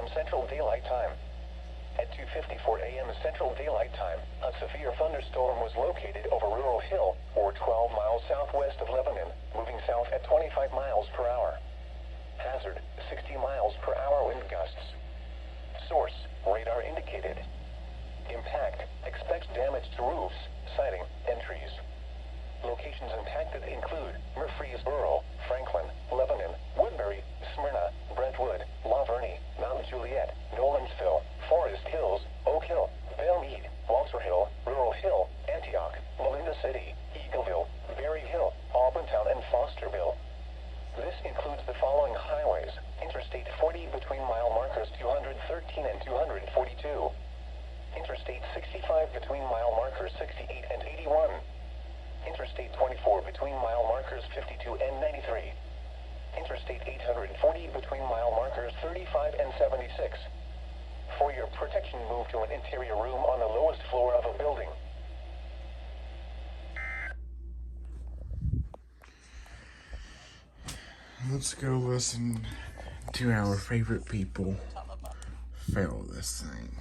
a.m. Central Daylight Time. At 2:54 a.m. Central Daylight Time, a severe thunderstorm was located over Rural Hill, or 12 miles southwest of Lebanon, moving south at 25 miles per hour. Hazard, 60 miles per hour wind gusts. Source, radar indicated. Impact, expects damage to roofs, siding, and trees. Locations impacted include Murfreesboro, Franklin, Lebanon, Woodbury, Smyrna, Brentwood, La Vernie, Mount Juliet, Nolensville, Forest Hills, Oak Hill, Belmead, Walter Hill, Rural Hill, Antioch, Melinda City, Eagleville, Berry Hill, Auburntown, and Fosterville. This includes the following highways: Interstate 40 between mile markers 213 and 242. Interstate 65 between mile markers 68 and 81. Interstate 24 between mile markers 52 and 93. Interstate 840 between mile markers 35 and 76. For your protection, move to an interior room on the lowest floor of a building. Let's go listen to our favorite people fail this thing.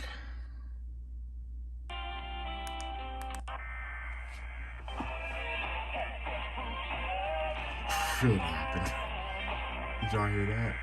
Really happened. Did y'all hear that?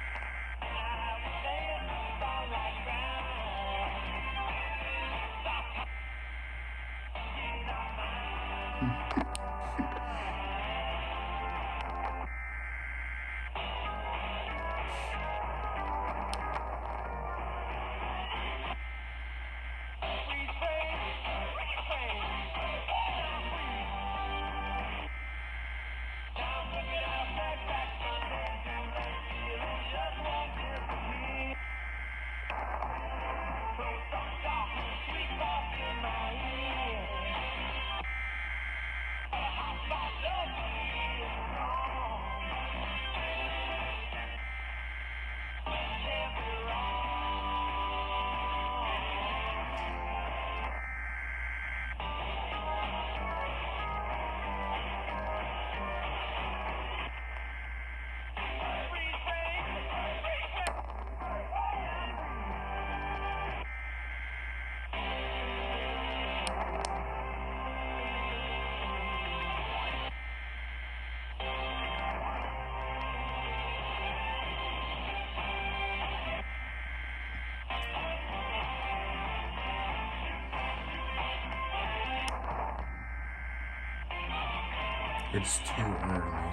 It's too early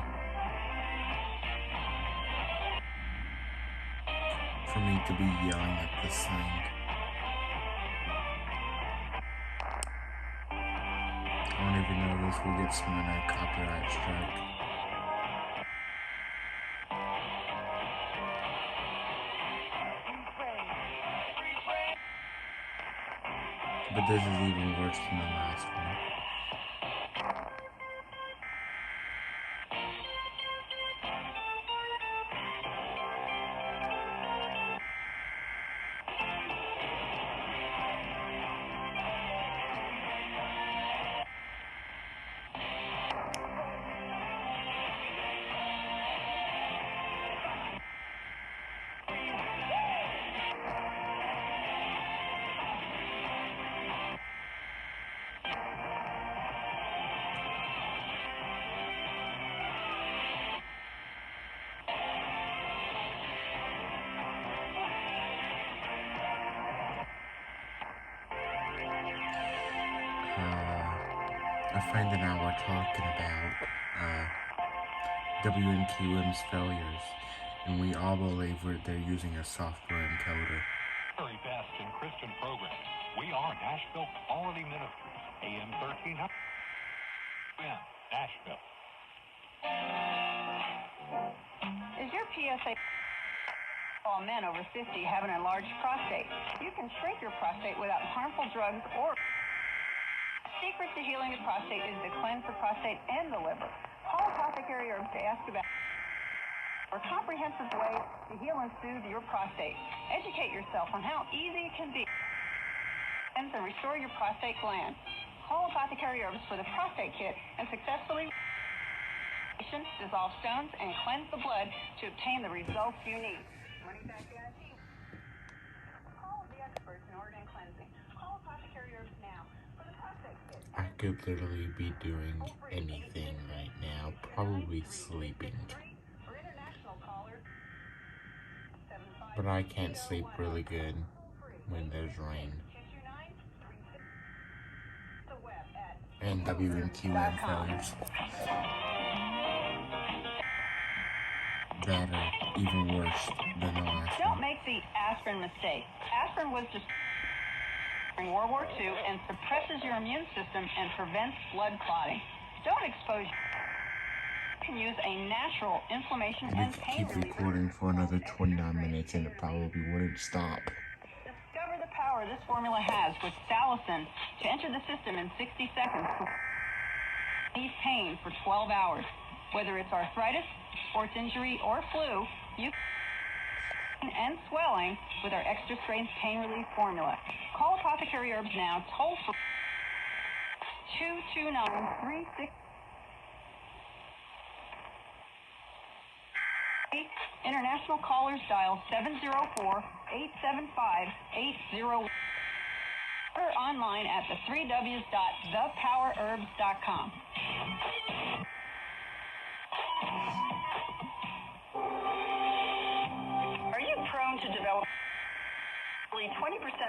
for me to be yelling at this thing. I don't even know if we'll get Smyrna a copyright strike. But this is even worse than the last one. A friend and I were talking about WNQM's failures, and we all believe they're using a software encoder. Very best in Christian programming. We are Nashville Quality Ministries, AM 1300. Nashville. Is your PSA all men over 50 have an enlarged prostate? You can shrink your prostate without harmful drugs or... The secret to healing the prostate is to cleanse the prostate and the liver. Call Apothecary Herbs to ask about a comprehensive way to heal and soothe your prostate. Educate yourself on how easy it can be and restore your prostate gland. Call Apothecary Herbs for the prostate kit and successfully dissolve stones and cleanse the blood to obtain the results you need. Money back guarantee. could literally be doing anything right now, probably sleeping. But I can't sleep really good when there's rain. And WNQM failures that are even worse than the last Don't one. make the aspirin mistake. Aspirin was just during World War II and suppresses your immune system and prevents blood clotting. Don't expose. You can use a natural inflammation We and could pain keep reliever. recording for another 29 minutes and it probably wouldn't stop. Discover the power this formula has with Salicin to enter the system in 60 seconds. Relieve pain for 12 hours. Whether it's arthritis, sports injury, or flu, you can and swelling with our extra strength pain relief formula. Call Apothecary Herbs now, toll free 229-36. International callers dial 704-875-80. Or online at the 3Ws.thepowerherbs.com. Are you prone to develop? 20%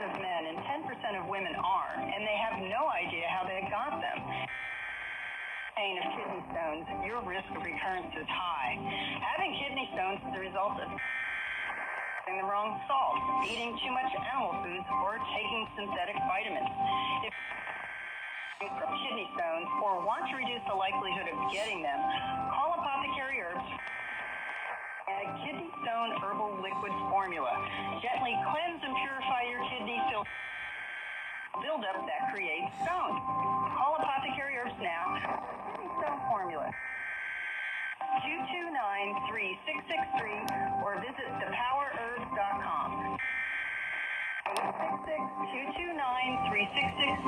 of men and 10% of women are, and they have no idea how they got them. Pain of kidney stones, your risk of recurrence is high. Having kidney stones is the result of the wrong salt, eating too much animal foods, or taking synthetic vitamins. If you from kidney stones or want to reduce the likelihood of getting them, call Apothecary Herbs. A kidney stone herbal liquid formula. Gently cleanse and purify your kidney buildup that creates stones. Call Apothecary Herbs now. Kidney stone formula. 229-3663 or visit thepowerherbs.com.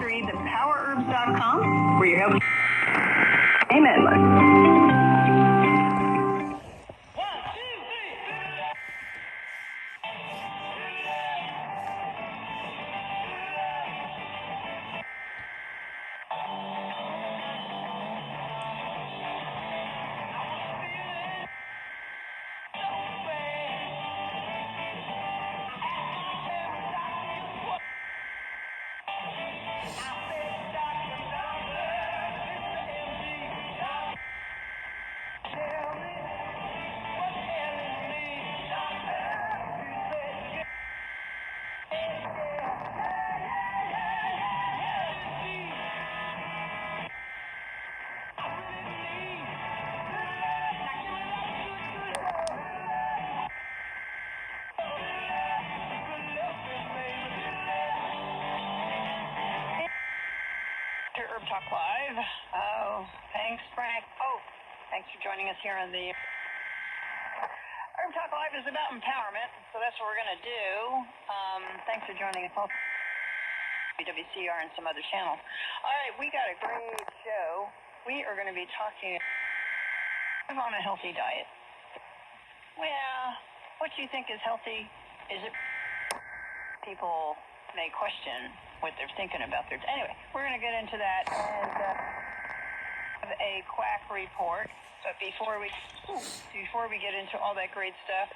866-229-3663, thepowerherbs.com, where you help. Amen. Herb Talk Live. Oh, thanks, Frank. Oh, thanks for joining us here on the Herb Talk Live is about empowerment, so that's what we're going to do. Thanks for joining us on WCR and some other channels. All right, we got a great show. We are going to be talking on a healthy diet. Well, what you think is healthy? Is it people may question what they're thinking about their... Anyway, we're going to get into that and have a quack report. But before we get into all that great stuff,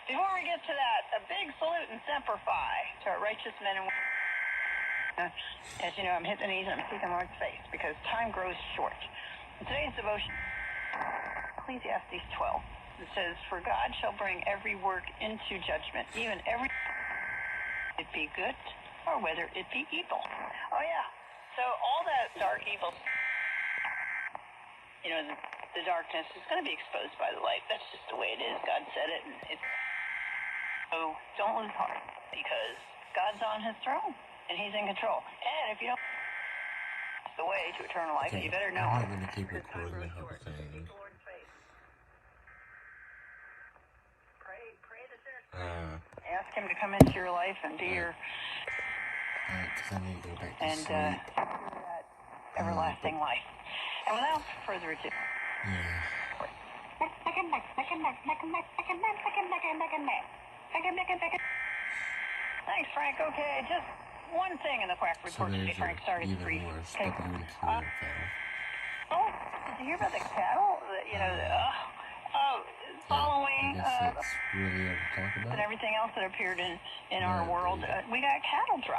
before we get to that, a big salute and semper fi to our righteous men and women. As you know, I'm hitting the knees and I'm seeking Lord's face because time grows short. In today's devotion, Ecclesiastes 12, it says, "For God shall bring every work into judgment, even every it be good or whether it be evil." Oh yeah. So all that dark evil, you know, the darkness is going to be exposed by the light. That's just the way it is. God said it, and it's so don't lose heart because God's on His throne and He's in control. And if you don't, it's the way to eternal life. Okay, You better know. I'm not going to keep recording the whole thing. Ask Him to come into your life and be your because I need to go back to and sleep. that everlasting life. And without further ado, Yeah. thanks, Frank. Okay, just one thing in the quack So report today, there's Frank. Sorry, it's either brief. or Okay. WNQM fail. Oh, did you hear about the cattle? Following I guess it's really hard to talk about. and everything else that appeared in But our world, we got cattle